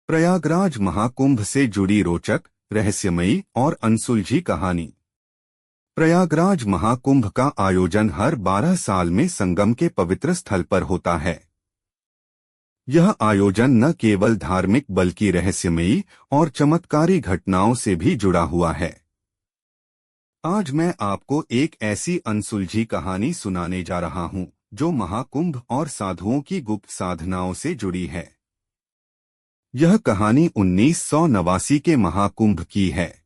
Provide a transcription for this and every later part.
प्रयागराज महाकुंभ से जुड़ी रोचक, रहस्यमयी और अनसुलझी कहानी। प्रयागराज महाकुंभ का आयोजन हर 12 साल में संगम के पवित्र स्थल पर होता है। यह आयोजन न केवल धार्मिक बल्कि रहस्यमयी और चमत्कारी घटनाओं से भी जुड़ा हुआ है। आज मैं आपको एक ऐसी अनसुलझी कहानी सुनाने जा रहा हूं, जो महाकुंभ और साधुओं की गुप्त साधनाओं से जुड़ी है। यह कहानी 1989 के महाकुंभ की है।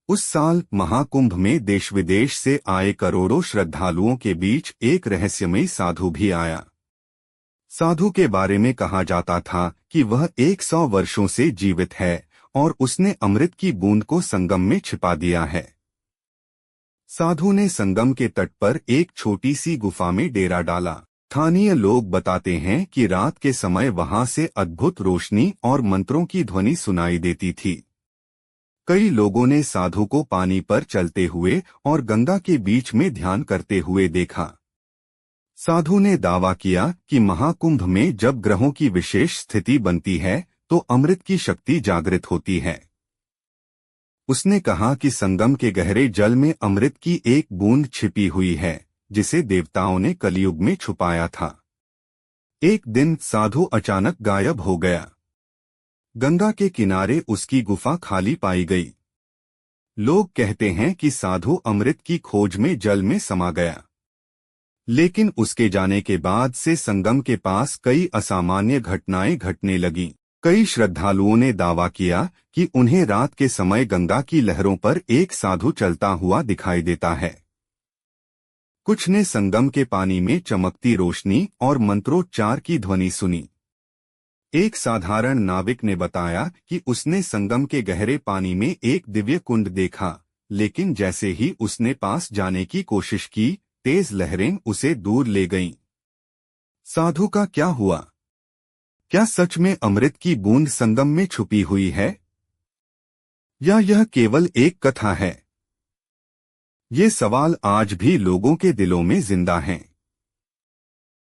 उस साल महाकुंभ में देश विदेश से आए करोड़ों श्रद्धालुओं के बीच एक रहस्यमयी साधु भी आया। साधु के बारे में कहा जाता था कि वह 100 वर्षों से जीवित है और उसने अमृत की बूंद को संगम में छिपा दिया है। साधु ने संगम के तट पर एक छोटी सी गुफा में डेरा डाला। स्थानीय लोग बताते हैं कि रात के समय वहां से अद्भुत रोशनी और मंत्रों की ध्वनि सुनाई देती थी। कई लोगों ने साधु को पानी पर चलते हुए और गंगा के बीच में ध्यान करते हुए देखा। साधु ने दावा किया कि महाकुंभ में जब ग्रहों की विशेष स्थिति बनती है तो अमृत की शक्ति जागृत होती है। उसने कहा कि संगम के गहरे जल में अमृत की एक बूंद छिपी हुई है, जिसे देवताओं ने कलयुग में छुपाया था। एक दिन साधु अचानक गायब हो गया। गंगा के किनारे उसकी गुफा खाली पाई गई। लोग कहते हैं कि साधु अमृत की खोज में जल में समा गया। लेकिन उसके जाने के बाद से संगम के पास कई असामान्य घटनाएं घटने लगीं। कई श्रद्धालुओं ने दावा किया कि उन्हें रात के समय गंगा की लहरों पर एक साधु चलता हुआ दिखाई देता है। कुछ ने संगम के पानी में चमकती रोशनी और मंत्रोच्चार की ध्वनि सुनी। एक साधारण नाविक ने बताया कि उसने संगम के गहरे पानी में एक दिव्य कुंड देखा, लेकिन जैसे ही उसने पास जाने की कोशिश की, तेज लहरें उसे दूर ले गईं। साधु का क्या हुआ? क्या सच में अमृत की बूंद संगम में छुपी हुई है, या यह केवल एक कथा है? ये सवाल आज भी लोगों के दिलों में जिंदा हैं।